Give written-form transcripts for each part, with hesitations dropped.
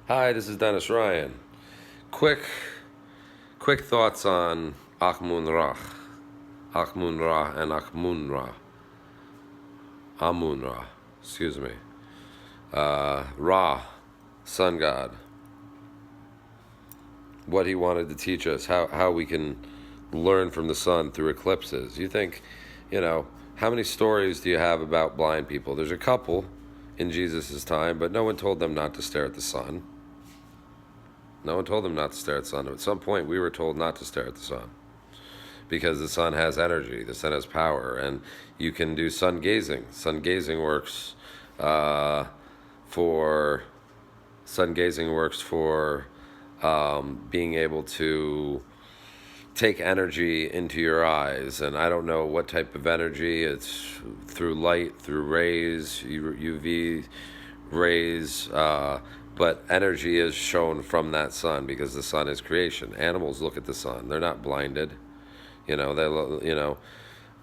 Hi, this is Dennis Ryan. Quick, quick thoughts on Akhmun Ra, Akhmun Ra, and Akhmun Ra, Amun Ra. Excuse me. Ra, sun god. What he wanted to teach us, how we can learn from the sun through eclipses. You think, how many stories do you have about blind people? There's a couple in Jesus' time, but no one told them not to stare at the sun. No one told them not to stare at the sun. At some point, we were told not to stare at the sun because the sun has energy, the sun has power, and you can do sun gazing. Sun gazing works for being able to take energy into your eyes, and I don't know what type of energy. It's through light, through rays, UV rays, but energy is shown from that sun because the sun is creation. Animals look at the sun; they're not blinded.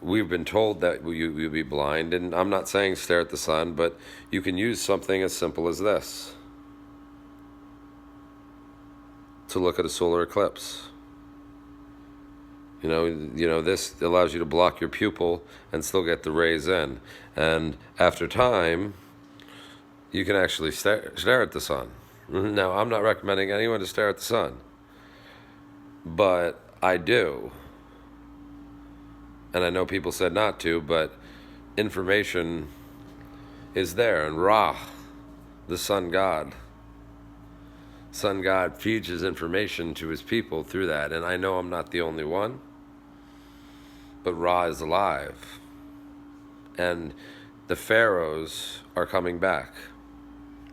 We've been told that you'll be blind, and I'm not saying stare at the sun, but you can use something as simple as this to look at a solar eclipse. This allows you to block your pupil and still get the rays in. And after time, you can actually stare at the sun. Now, I'm not recommending anyone to stare at the sun, but I do. And I know people said not to, but information is there. And Ra, the sun god feeds his information to his people through that. And I know I'm not the only one, but Ra is alive. And the pharaohs are coming back.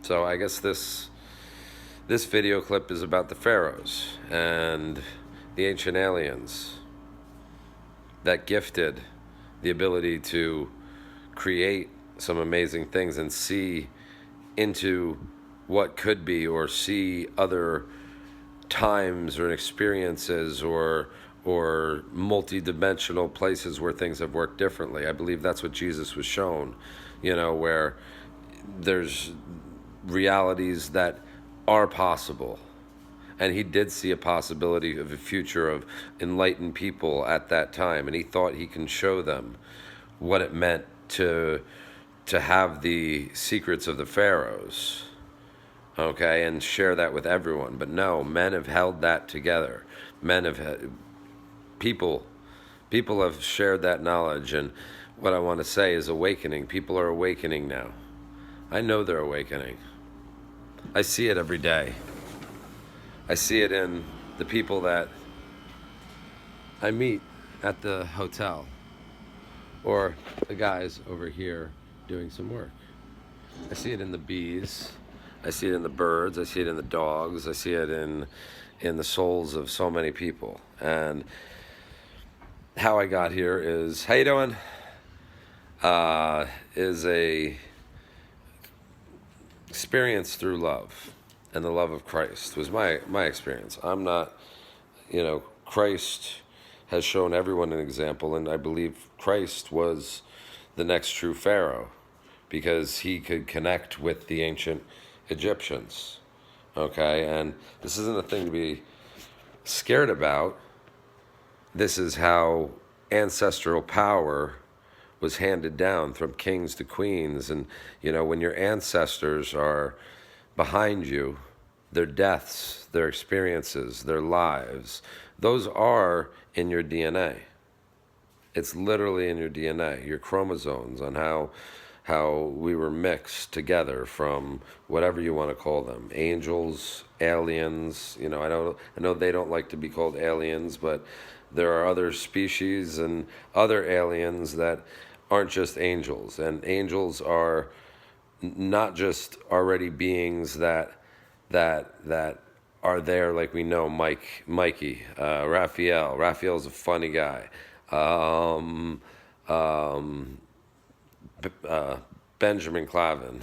So I guess this video clip is about the pharaohs and the ancient aliens that gifted the ability to create some amazing things and see into what could be, or see other times or experiences or multi-dimensional places where things have worked differently. I believe that's what Jesus was shown, where there's realities that are possible. And he did see a possibility of a future of enlightened people at that time, and he thought he can show them what it meant to have the secrets of the pharaohs, okay, and share that with everyone. But no, men have held that together. People have shared that knowledge, and what I want to say is awakening. People are awakening now. I know they're awakening. I see it every day. I see it in the people that I meet at the hotel, or the guys over here doing some work. I see it in the bees. I see it in the birds. I see it in the dogs. I see it in the souls of so many people. And how I got here is, how you doing? Is a experience through love, and the love of Christ was my experience. I'm not, Christ has shown everyone an example, and I believe Christ was the next true Pharaoh because he could connect with the ancient Egyptians. Okay, and this isn't a thing to be scared about. This is how ancestral power was handed down from kings to queens. And, when your ancestors are behind you, their deaths, their experiences, their lives, those are in your DNA. It's literally in your DNA, your chromosomes, on how we were mixed together from whatever you want to call them, angels, aliens. I know they don't like to be called aliens, but there are other species and other aliens that aren't just angels. And angels are not just already beings that are there, like we know Mikey, Raphael. Raphael's a funny guy. Benjamin Clavin,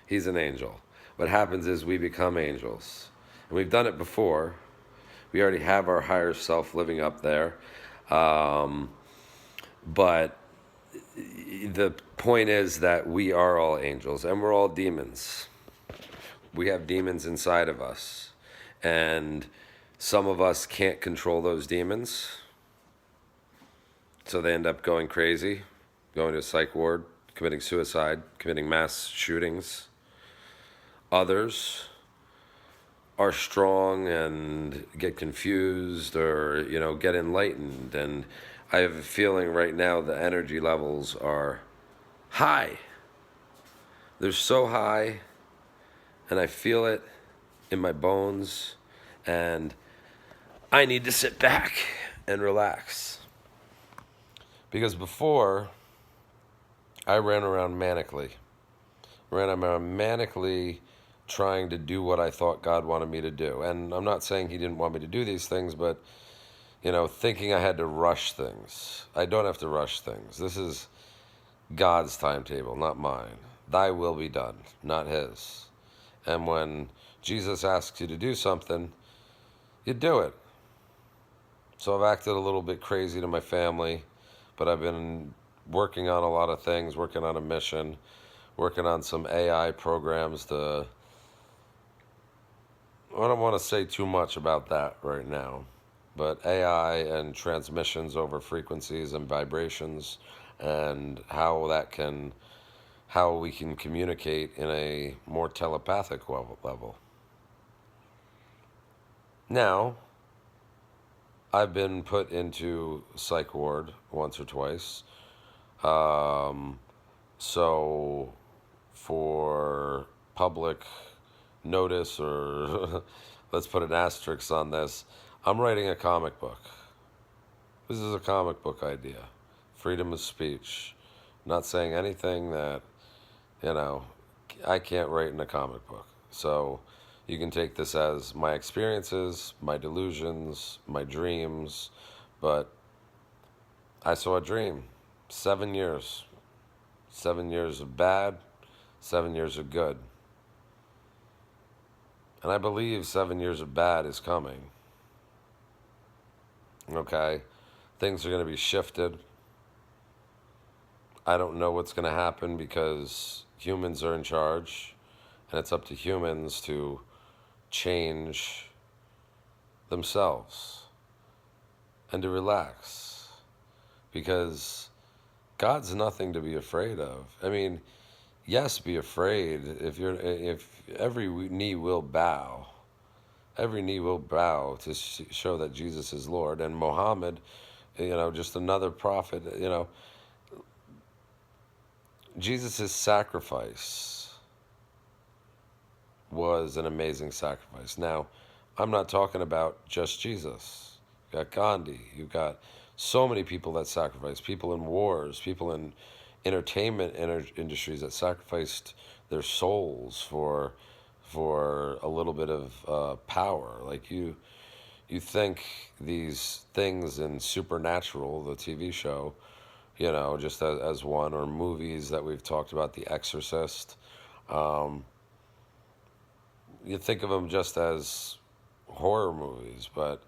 he's an angel. What happens is we become angels. And we've done it before. We already have our higher self living up there. But the point is that we are all angels and we're all demons. We have demons inside of us. And some of us can't control those demons. So they end up going crazy, going to a psych ward, committing suicide, committing mass shootings. Others are strong and get confused or, get enlightened. And I have a feeling right now the energy levels are high. They're so high, and I feel it in my bones, and I need to sit back and relax. Because before, I ran around manically. Trying to do what I thought God wanted me to do. And I'm not saying he didn't want me to do these things, but, thinking I had to rush things. I don't have to rush things. This is God's timetable, not mine. Thy will be done, not his. And when Jesus asks you to do something, you do it. So I've acted a little bit crazy to my family, but I've been working on a lot of things, working on a mission, working on some AI programs to... I don't want to say too much about that right now, but AI and transmissions over frequencies and vibrations and how we can communicate in a more telepathic level. Now, I've been put into psych ward once or twice. So for public notice, or let's put an asterisk on this, I'm writing a comic book. This is a comic book idea. Freedom of speech. Not saying anything that, I can't write in a comic book. So you can take this as my experiences, my delusions, my dreams, but I saw a dream. 7 years. 7 years of bad, 7 years of good. And I believe 7 years of bad is coming. Okay? Things are going to be shifted. I don't know what's going to happen because humans are in charge. And it's up to humans to change themselves and to relax. Because God's nothing to be afraid of. I mean, yes, be afraid if every knee will bow. Every knee will bow to show that Jesus is Lord. And Muhammad, just another prophet, Jesus' sacrifice was an amazing sacrifice. Now, I'm not talking about just Jesus. You got Gandhi. You've got so many people that sacrificed. People in wars. People in entertainment industries that sacrificed their souls for a little bit of power. Like you think these things in Supernatural, the TV show, just as one, or movies that we've talked about, The Exorcist. You think of them just as horror movies, but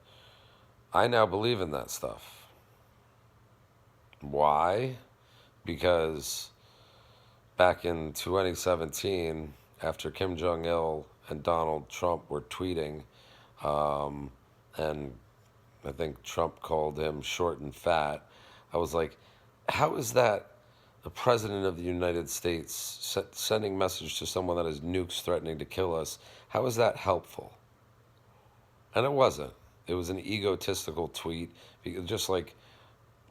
I now believe in that stuff. Why? Because back in 2017, after Kim Jong-il and Donald Trump were tweeting, and I think Trump called him short and fat, I was like, how is that the President of the United States sending message to someone that has nukes threatening to kill us? How is that helpful? And it wasn't. It was an egotistical tweet, just like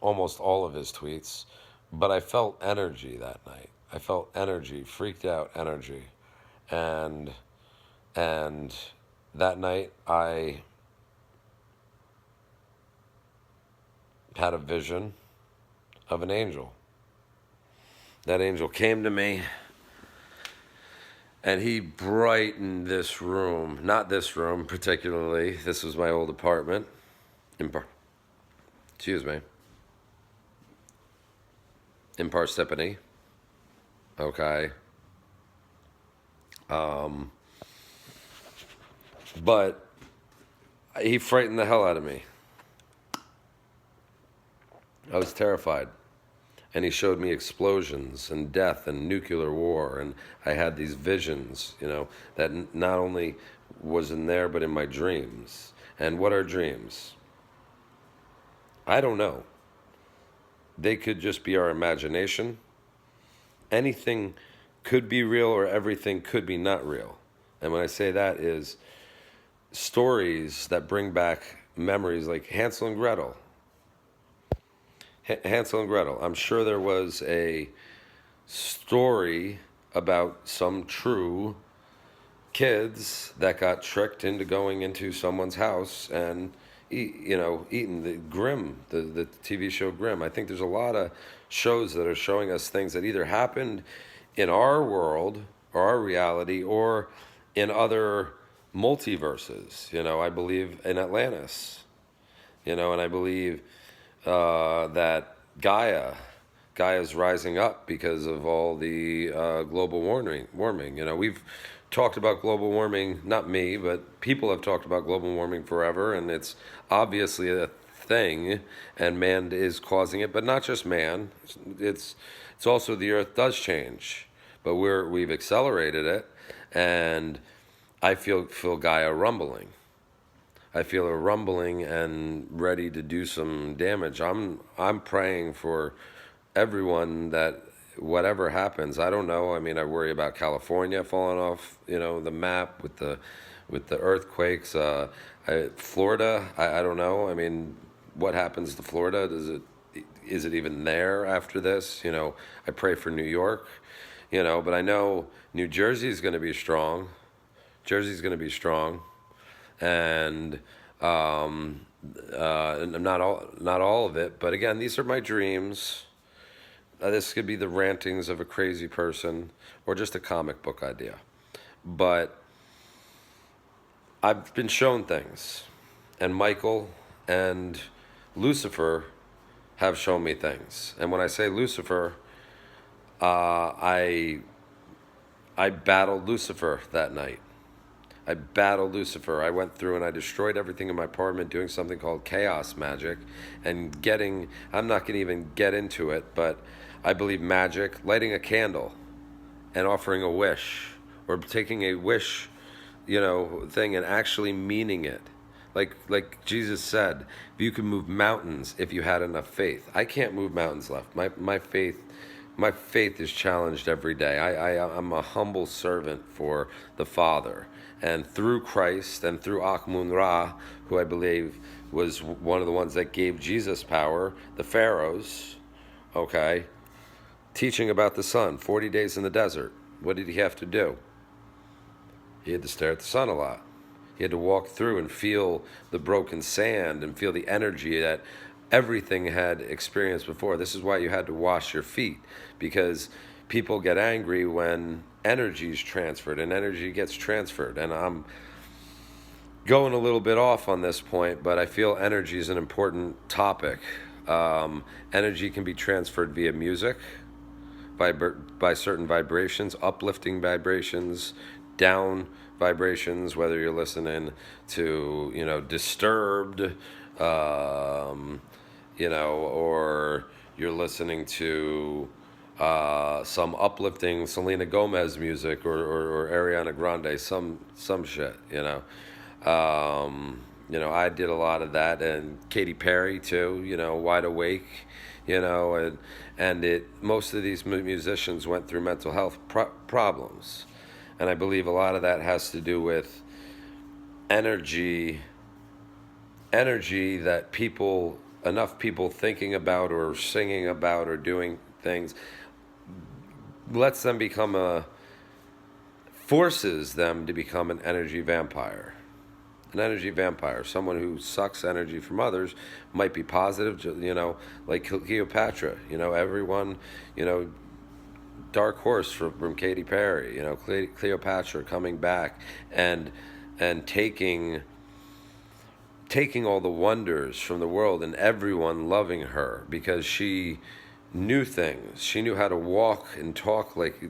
almost all of his tweets. But I felt energy that night. I felt energy, freaked out energy. And that night I had a vision of an angel. That angel came to me, and he brightened this room. Not this room particularly. This was my old apartment. Excuse me. In Parsippany. Okay. But he frightened the hell out of me. I was terrified. and he showed me explosions and death and nuclear war, and I had these visions, that not only was in there but in my dreams. And what are dreams? I don't know. They could just be our imagination. Anything could be real, or everything could be not real. And when I say that, is stories that bring back memories, like Hansel and Gretel. Hansel and Gretel. I'm sure there was a story about some true kids that got tricked into going into someone's house and eating the Grimm, the TV show Grimm. I think there's a lot of shows that are showing us things that either happened in our world or our reality or in other multiverses. I believe in Atlantis, and I believe that Gaia's rising up because of all the global warming. We've talked about global warming, not me, but people have talked about global warming forever, and it's obviously a thing, and man is causing it, but not just man. It's also the earth does change, but we've accelerated it, and I feel Gaia rumbling. I feel her rumbling and ready to do some damage. I'm praying for everyone that whatever happens, I don't know. I mean, I worry about California falling off, the map with the earthquakes. Florida, I don't know. I mean, what happens to Florida? Is it even there after this? I pray for New York, but I know New Jersey is going to be strong. Jersey's going to be strong, and not all of it. But again, these are my dreams. This could be the rantings of a crazy person or just a comic book idea. But I've been shown things, and Michael and Lucifer have shown me things. And when I say Lucifer, I battled Lucifer that night. I battled Lucifer. I went through and I destroyed everything in my apartment doing something called chaos magic and I'm not going to even get into it, but I believe magic, lighting a candle and offering a wish, or taking a wish, thing and actually meaning it. Like Jesus said, if you could move mountains if you had enough faith. I can't move mountains left. My faith is challenged every day. I'm a humble servant for the Father. And through Christ and through Akhmun-Ra, who I believe was one of the ones that gave Jesus power, the pharaohs, okay, teaching about the sun, 40 days in the desert. What did he have to do? He had to stare at the sun a lot. He had to walk through and feel the broken sand and feel the energy that everything had experienced before. This is why you had to wash your feet, because people get angry when energy is transferred, and energy gets transferred. And I'm going a little bit off on this point, but I feel energy is an important topic. Energy can be transferred via music, by certain vibrations, uplifting vibrations, down vibrations, whether you're listening to, Disturbed, or you're listening to some uplifting Selena Gomez music or Ariana Grande, some shit, I did a lot of that, and Katy Perry too, Wide Awake, and most of these musicians went through mental health problems, and I believe a lot of that has to do with energy that enough people thinking about or singing about or doing things lets them forces them to become an energy vampire. An energy vampire, someone who sucks energy from others, might be positive, like Cleopatra, everyone, Dark Horse from Katy Perry, Cleopatra coming back and taking all the wonders from the world and everyone loving her because she knew things. She knew how to walk and talk like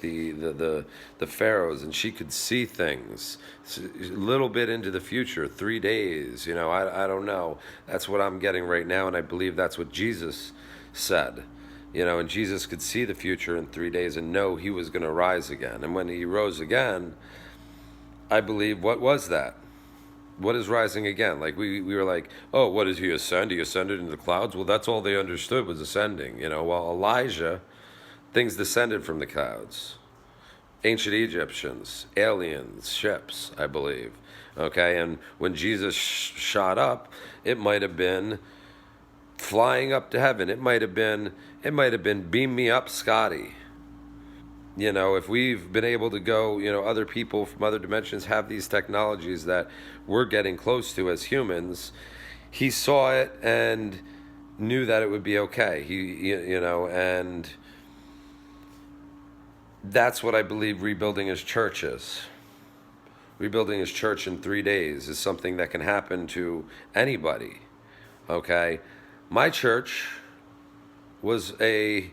the pharaohs, and she could see things a little bit into the future, 3 days. I don't know. That's what I'm getting right now, and I believe that's what Jesus said. And Jesus could see the future in 3 days and know he was going to rise again. And when he rose again, I believe, what was that? What is rising again? Like we were like, oh, what did he ascend? He ascended into the clouds. Well, that's all they understood was ascending. While Elijah, things descended from the clouds. Ancient Egyptians, aliens, ships, I believe. Okay, and when Jesus shot up, it might have been flying up to heaven. It might have been beam me up, Scotty. If we've been able to go, other people from other dimensions have these technologies that we're getting close to as humans. He saw it and knew that it would be okay. And that's what I believe rebuilding his church is. Rebuilding his church in 3 days is something that can happen to anybody. Okay? My church was a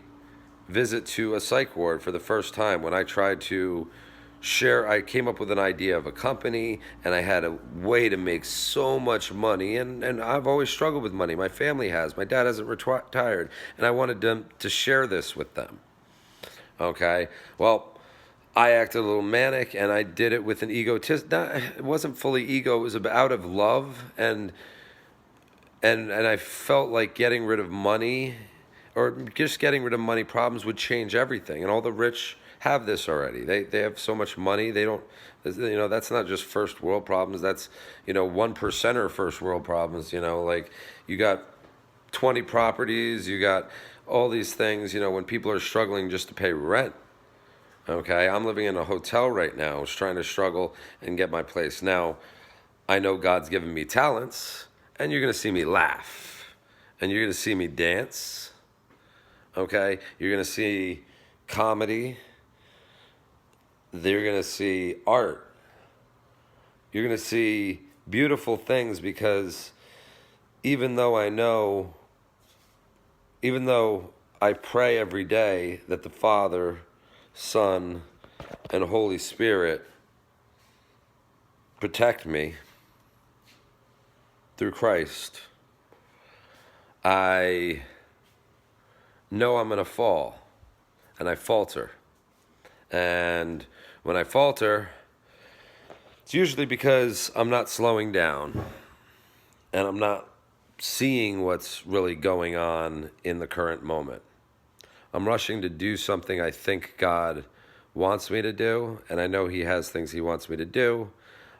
visit to a psych ward for the first time when I tried to share. I came up with an idea of a company, and I had a way to make so much money, and I've always struggled with money. My family has. My dad hasn't retired, and I wanted them to share this with them. Okay? Well, I acted a little manic, and I did it with an egotist. It wasn't fully ego. It was out of love, and I felt like getting rid of money, or just getting rid of money problems, would change everything. And all the rich have this already. They have so much money. They don't. That's not just first world problems. That's 1%er first world problems. Like you got 20 properties. You got all these things. When people are struggling just to pay rent. Okay, I'm living in a hotel right now, trying to struggle and get my place. Now, I know God's given me talents, and you're going to see me laugh, and you're going to see me dance. Okay, you're going to see comedy. You're going to see art. You're going to see beautiful things, because even though I pray every day that the Father, Son, and Holy Spirit protect me through Christ, I know I'm going to fall, and I falter. And when I falter, it's usually because I'm not slowing down, and I'm not seeing what's really going on in the current moment. I'm rushing to do something I think God wants me to do, and I know he has things he wants me to do.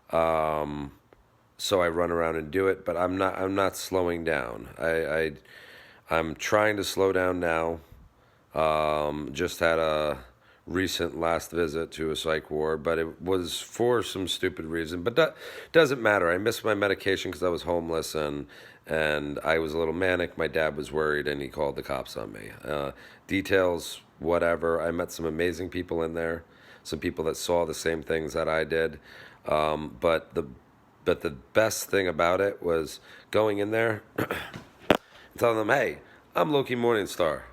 So I run around and do it, but I'm not slowing down. I'm trying to slow down now. Just had a recent last visit to a psych ward, but it was for some stupid reason. But that doesn't matter. I missed my medication because I was homeless, and I was a little manic. My dad was worried, and he called the cops on me. Details, whatever. I met some amazing people in there, some people that saw the same things that I did. But the best thing about it was going in there and telling them, hey, I'm Loki Morningstar.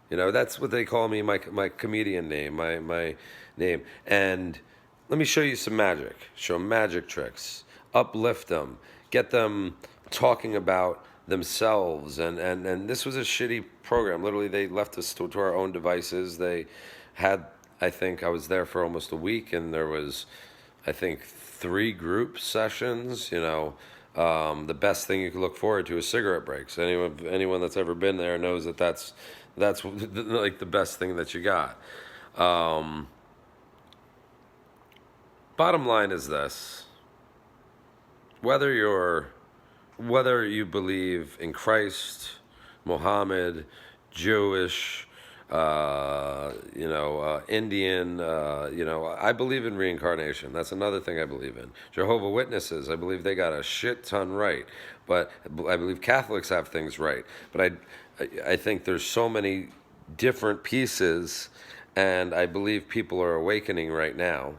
That's what they call me, my comedian name, my name. And let me show you some magic. Show magic tricks. Uplift them. Get them talking about themselves. And this was a shitty program. Literally, they left us to our own devices. They had, I think, I was there for almost a week, and there was, I think, 3 group sessions. The best thing you can look forward to is cigarette breaks. Anyone that's ever been there knows that's like the best thing that you got. Bottom line is this: whether you believe in Christ, Muhammad, Jewish, Indian, I believe in reincarnation. That's another thing I believe in. Jehovah's Witnesses, I believe they got a shit ton right, but I believe Catholics have things right. But I think there's so many different pieces, and I believe people are awakening right now.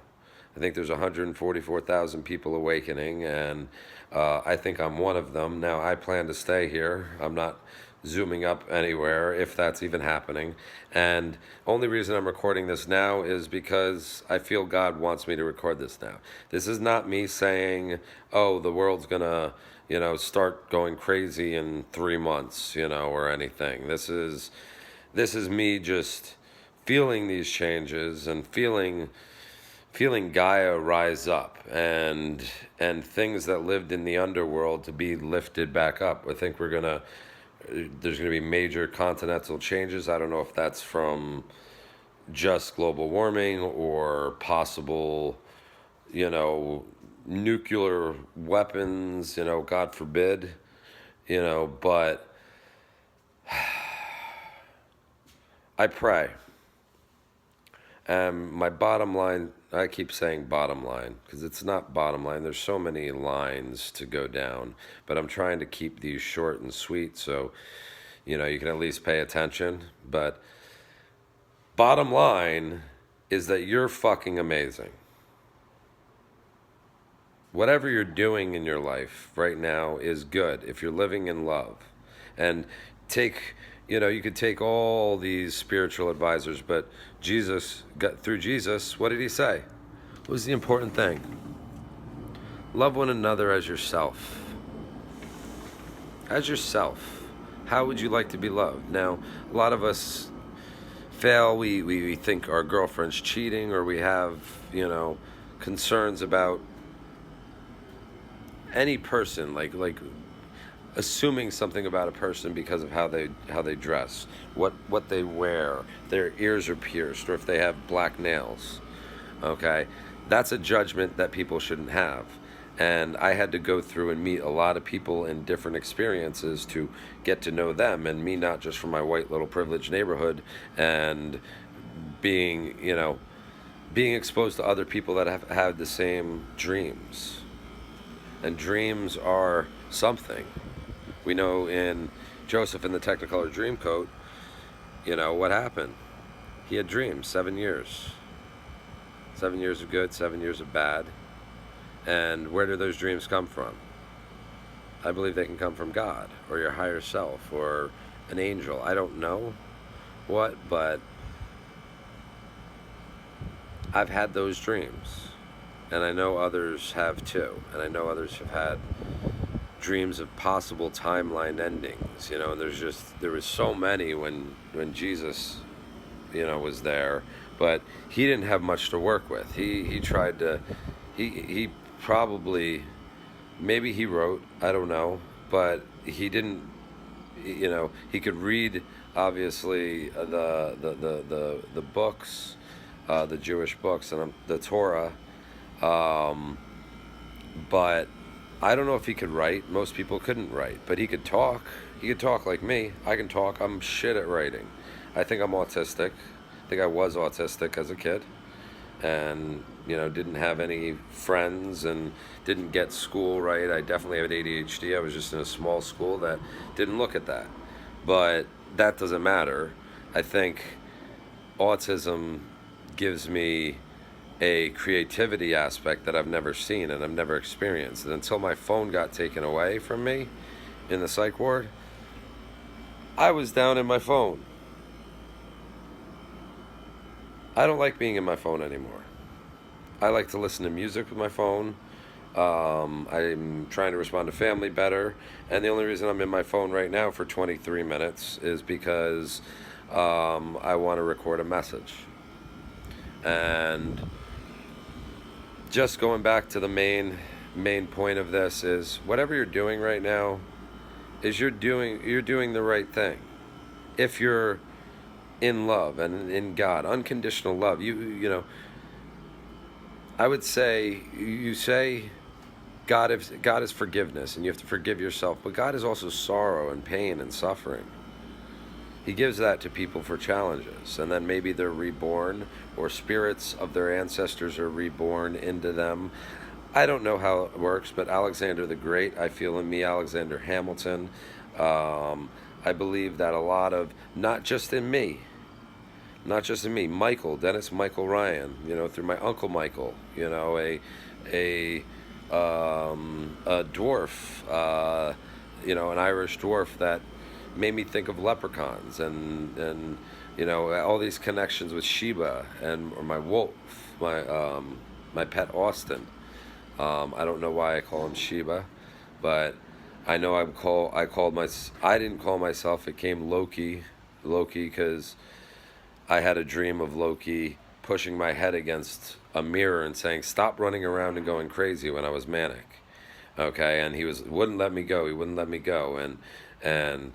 I think there's 144,000 people awakening, and I think I'm one of them. Now, I plan to stay here. I'm not zooming up anywhere, if that's even happening. And only reason I'm recording this now is because I feel God wants me to record this now. This is not me saying, oh, the world's gonna, start going crazy in 3 months, or anything. This is This is me just feeling these changes and feeling Gaia rise up and things that lived in the underworld to be lifted back up. I think there's gonna be major continental changes. I don't know if that's from just global warming or possible, nuclear weapons, God forbid, but I pray. My bottom line, I keep saying bottom line because it's not bottom line. There's so many lines to go down, but I'm trying to keep these short and sweet so, you can at least pay attention. But bottom line is that you're fucking amazing. Whatever you're doing in your life right now is good if you're living in love. And you could take all these spiritual advisors, but through Jesus, what did he say? What was the important thing? Love one another as yourself. As yourself. How would you like to be loved? Now, a lot of us fail. We think our girlfriend's cheating, or we have, concerns about any person, like assuming something about a person because of how they dress, what they wear, their ears are pierced, or if they have black nails. Okay, that's a judgment that people shouldn't have. And I had to go through and meet a lot of people in different experiences to get to know them, and me not just from my white little privileged neighborhood, and being exposed to other people that have had the same dreams. And dreams are something. We know in Joseph in the Technicolor Dreamcoat, what happened? He had dreams, 7 years. 7 years of good, 7 years of bad. And where do those dreams come from? I believe they can come from God, or your higher self, or an angel. I don't know what, but I've had those dreams. And I know others have too. And I know others have had dreams of possible timeline endings, and there was so many when Jesus, was there, but he didn't have much to work with. He tried to, he probably, maybe he wrote, I don't know, but he didn't, he could read, obviously, the books, the Jewish books, and the Torah, but I don't know if he could write. Most people couldn't write, but he could talk. He could talk like me. I can talk. I'm shit at writing. I think I'm autistic. I think I was autistic as a kid, and didn't have any friends and didn't get school right. I definitely had ADHD. I was just in a small school that didn't look at that, but that doesn't matter. I think autism gives me a creativity aspect that I've never seen and I've never experienced. And until my phone got taken away from me in the psych ward, I was down in my phone. I don't like being in my phone anymore. I like to listen to music with my phone. I'm trying to respond to family better. And the only reason I'm in my phone right now for 23 minutes is because I want to record a message. And just going back to the main point of this is, whatever you're doing right now is you're doing the right thing. If you're in love and in God, unconditional love, I would say, you say God is forgiveness and you have to forgive yourself, but God is also sorrow and pain and suffering. He gives that to people for challenges, and then maybe they're reborn, or spirits of their ancestors are reborn into them. I don't know how it works, but Alexander the Great, I feel in me, Alexander Hamilton, I believe that a lot of, not just in me, Dennis Michael Ryan, through my Uncle Michael, a dwarf, an Irish dwarf that made me think of leprechauns and all these connections with Sheba and or my wolf, my pet Austin. I don't know why I call him Sheba, but I know I didn't call myself. It came Loki, Loki because I had a dream of Loki pushing my head against a mirror and saying, "Stop running around and going crazy," when I was manic. Okay, and he wouldn't let me go. He wouldn't let me go, and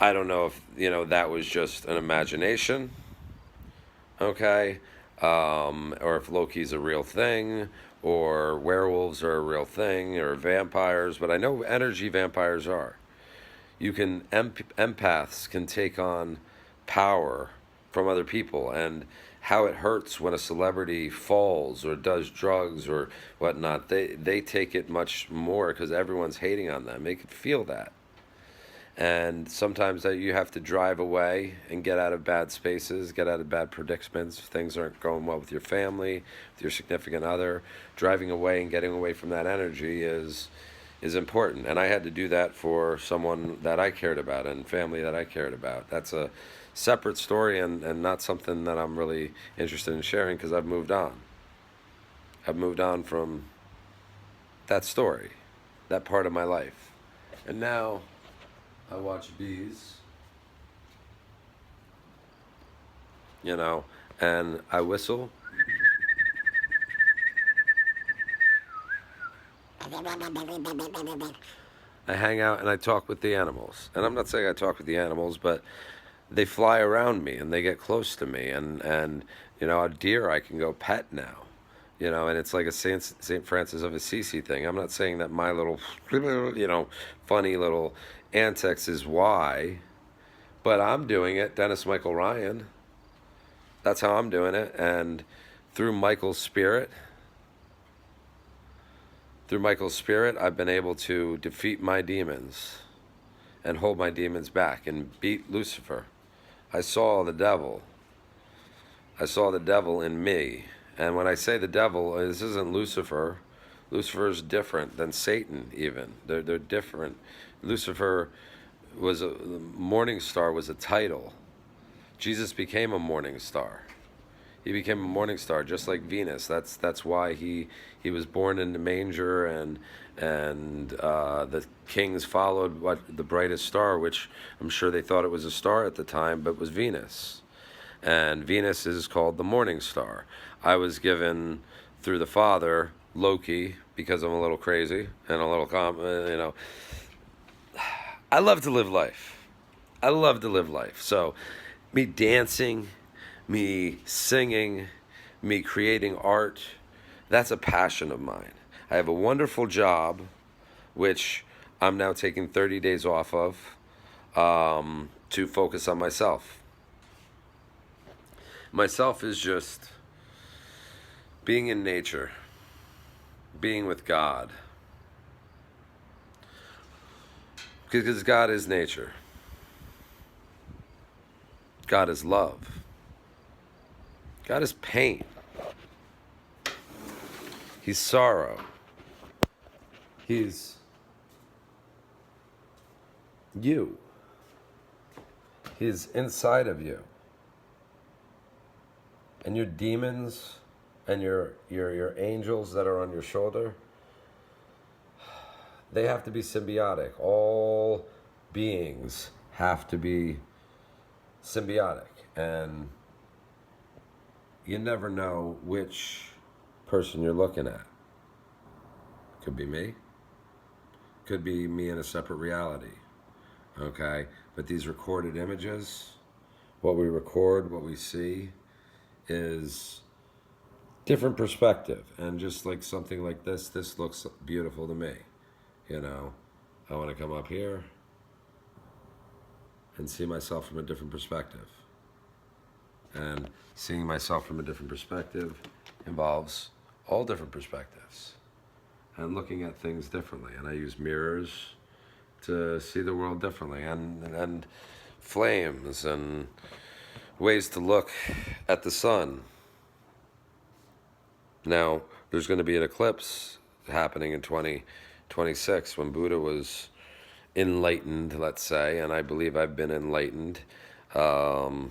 I don't know if that was just an imagination. Okay, or if Loki's a real thing, or werewolves are a real thing, or vampires. But I know energy vampires are. You can empaths can take on power from other people, and how it hurts when a celebrity falls or does drugs or whatnot. They take it much more because everyone's hating on them. They can feel that. And sometimes that you have to drive away and get out of bad spaces, get out of bad predicaments. If things aren't going well with your family, with your significant other, driving away and getting away from that energy is important. And I had to do that for someone that I cared about and family that I cared about. That's a separate story, and not something that I'm really interested in sharing because I've moved on. I've moved on from that story, that part of my life. And now I watch bees, and I whistle. I hang out and I talk with the animals. And I'm not saying I talk with the animals, but they fly around me and they get close to me. And a deer I can go pet now. And it's like a Saint Francis of Assisi thing. I'm not saying that my little, funny little antics is why, but I'm doing it. Dennis Michael Ryan. That's how I'm doing it. And through Michael's spirit, I've been able to defeat my demons and hold my demons back and beat Lucifer. I saw the devil. I saw the devil in me. And when I say the devil, this isn't Lucifer. Lucifer is different than Satan even. They're different. Lucifer the morning star was a title. Jesus became a morning star. He became a morning star, just like Venus. That's why he was born in the manger, and the kings followed the brightest star, which I'm sure they thought it was a star at the time, but was Venus. And Venus is called the morning star. I was given through the Father Loki because I'm a little crazy and a little I love to live life. So, me dancing, me singing, me creating art, that's a passion of mine. I have a wonderful job, which I'm now taking 30 days off of, to focus on myself. Myself is just being in nature, being with God. Because God is nature. God is love. God is pain. He's sorrow. He's you. He's inside of you. And your demons and your angels that are on your shoulder, they have to be symbiotic. All beings have to be symbiotic. And you never know which person you're looking at. Could be me. Could be me in a separate reality. Okay? But these recorded images, what we record, what we see, is different perspective. And just like something like this looks beautiful to me. I want to come up here and see myself from a different perspective. And seeing myself from a different perspective involves all different perspectives and looking at things differently. And I use mirrors to see the world differently, and flames and ways to look at the sun. Now, there's going to be an eclipse happening in 2026 when Buddha was enlightened, let's say, and I believe I've been enlightened. You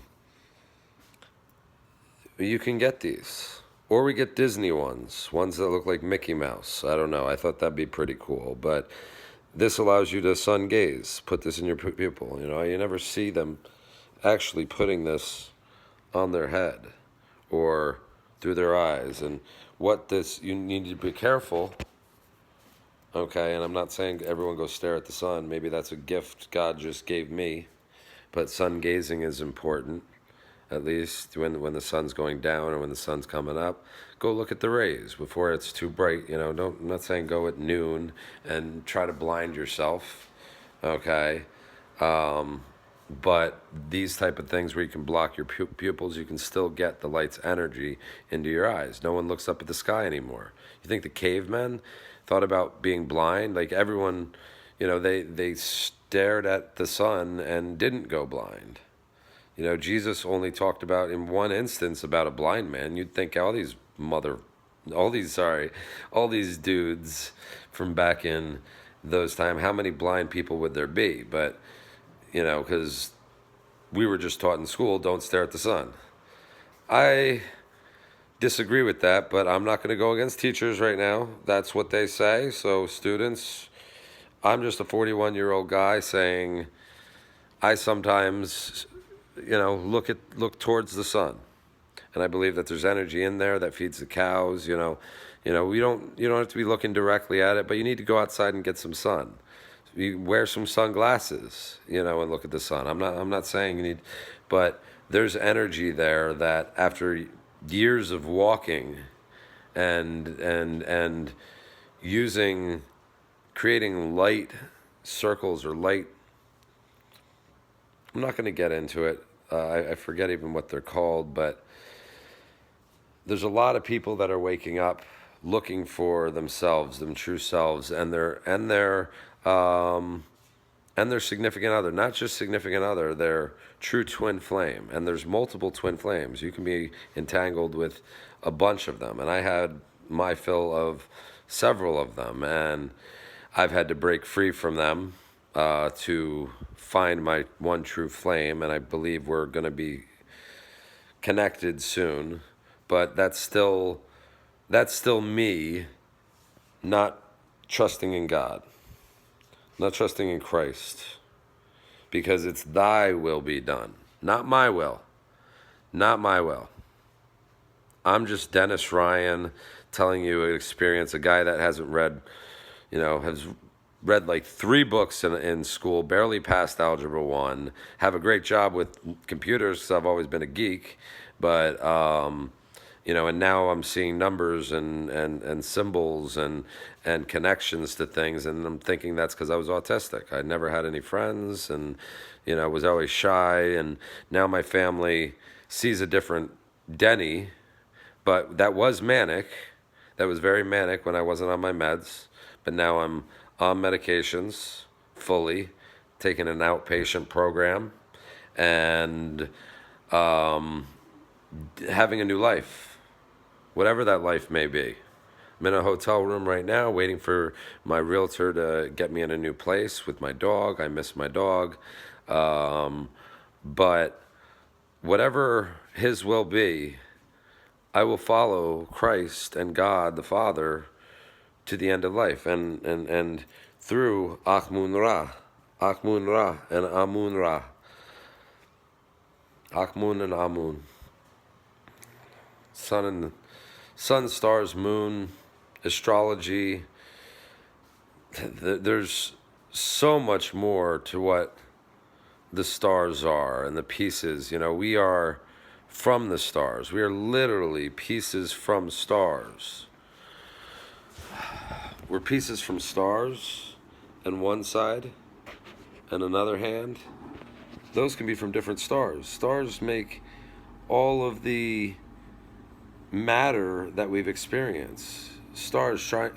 can get these. Or we get Disney ones that look like Mickey Mouse. I don't know. I thought that'd be pretty cool. But this allows you to sun gaze. Put this in your pupil. You never see them actually putting this on their head or through their eyes. And what this, you need to be careful, okay? And I'm not saying everyone go stare at the sun. Maybe that's a gift God just gave me. But sun gazing is important, at least when the sun's going down or when the sun's coming up. Go look at the rays before it's too bright. I'm not saying go at noon and try to blind yourself, okay? But these type of things where you can block your pupils, you can still get the light's energy into your eyes. No one looks up at the sky anymore. You think the cavemen thought about being blind? Like everyone, they stared at the sun and didn't go blind. Jesus only talked about in one instance about a blind man. You'd think all these dudes from back in those time, how many blind people would there be? But because we were just taught in school, don't stare at the sun. I disagree with that, but I'm not going to go against teachers right now. That's what they say. So students, I'm just a 41-year-old guy saying I sometimes, look towards the sun. And I believe that there's energy in there that feeds the cows, you don't have to be looking directly at it, but you need to go outside and get some sun. You wear some sunglasses, and look at the sun. I'm not saying you need, but there's energy there that after years of walking and creating light circles or light. I'm not going to get into it. I forget even what they're called, but there's a lot of people that are waking up looking for themselves, them true selves, and their significant other, not just significant other, their true twin flame. And there's multiple twin flames. You can be entangled with a bunch of them. And I had my fill of several of them. And I've had to break free from them to find my one true flame. And I believe we're going to be connected soon. But that's still me not trusting in God. Not trusting in Christ, because it's thy will be done, not my will, not my will. I'm just Dennis Ryan telling you an experience, a guy that hasn't read, has read like 3 books in school, barely passed Algebra 1, have a great job with computers because I've always been a geek, but and now I'm seeing numbers and symbols and connections to things, and I'm thinking that's because I was autistic. I never had any friends, and was always shy, and now my family sees a different Denny, but that was manic. That was very manic when I wasn't on my meds, but now I'm on medications fully, taking an outpatient program, and having a new life. Whatever that life may be. I'm in a hotel room right now waiting for my realtor to get me in a new place with my dog. I miss my dog. But whatever his will be, I will follow Christ and God the Father to the end of life. And through Achmun Ra and Amun Ra. Achmun and Amun. Sun, stars, moon, astrology. There's so much more to what the stars are and the pieces. We are from the stars. We are literally pieces from stars. We're pieces from stars on one side, and another hand, those can be from different stars. Stars make all of the matter that we've experienced. Stars shine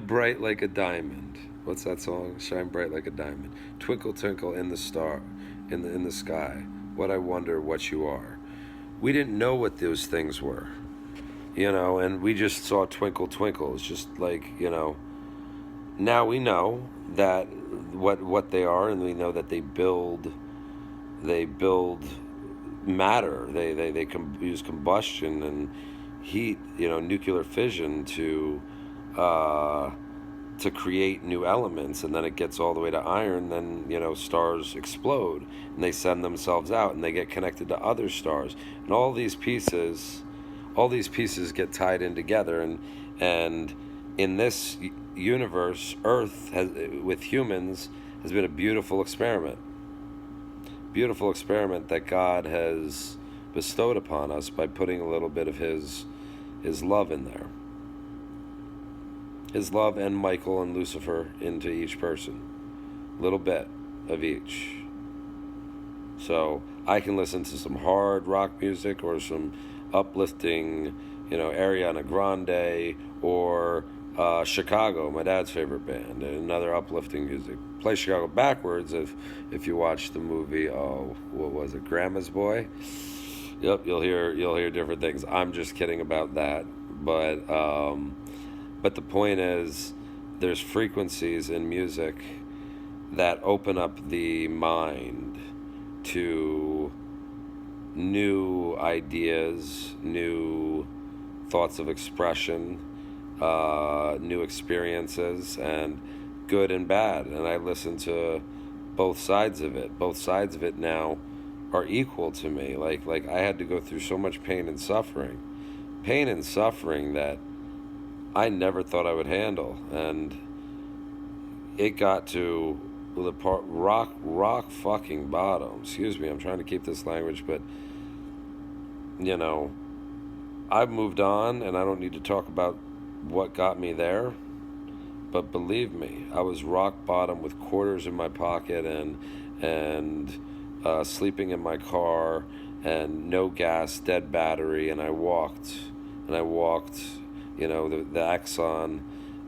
bright like a diamond. What's that song? Shine bright like a diamond. Twinkle, twinkle in the star, in the sky. What I wonder what you are. We didn't know what those things were, and we just saw twinkle, twinkle. It's just like, now we know that what they are, and we know that they build matter. They use combustion and heat, nuclear fission to to create new elements, and then it gets all the way to iron, then stars explode and they send themselves out and they get connected to other stars, and all these pieces get tied in together, and in this universe, Earth has, with humans, has been a beautiful experiment that God has bestowed upon us by putting a little bit of his love in there. His love and Michael and Lucifer into each person. A little bit of each. So I can listen to some hard rock music or some uplifting, Ariana Grande, or Chicago, my dad's favorite band, and another uplifting music. Play Chicago backwards if you watch the movie. Oh, what was it? Grandma's Boy. Yep, you'll hear different things. I'm just kidding about that, but the point is, there's frequencies in music that open up the mind to new ideas, new thoughts of expression, new experiences, and good and bad. And I listen to both sides of it. Both sides of it now are equal to me. Like I had to go through so much pain and suffering that I never thought I would handle, and it got to the part rock fucking bottom. Excuse me, I'm trying to keep this language, but I've moved on, and I don't need to talk about what got me there. But believe me, I was rock bottom with quarters in my pocket and sleeping in my car and no gas, dead battery, and I walked. The Exxon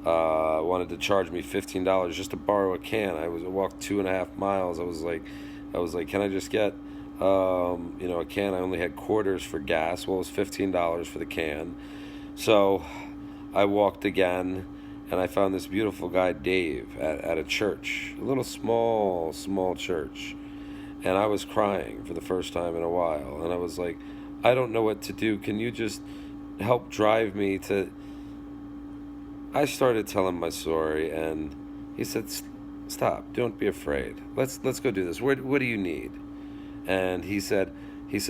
wanted to charge me $15 just to borrow a can. I walked 2.5 miles. I was like, can I just get a can? I only had quarters for gas. Well, it was $15 for the can. So I walked again, and I found this beautiful guy, Dave, at a church, a little small church. And I was crying for the first time in a while. And I was like, I don't know what to do. Can you just help drive me to... I started telling my story, and he said, stop, don't be afraid. Let's go do this. What do you need? And he said,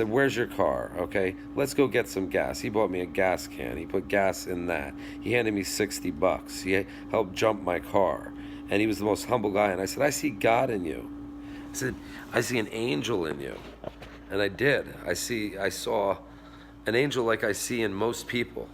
where's your car? Okay, let's go get some gas. He bought me a gas can. He put gas in that. He handed me $60. He helped jump my car. And he was the most humble guy. And I said, I see God in you. I said, I see an angel in you. And I did. I saw an angel like I see in most people.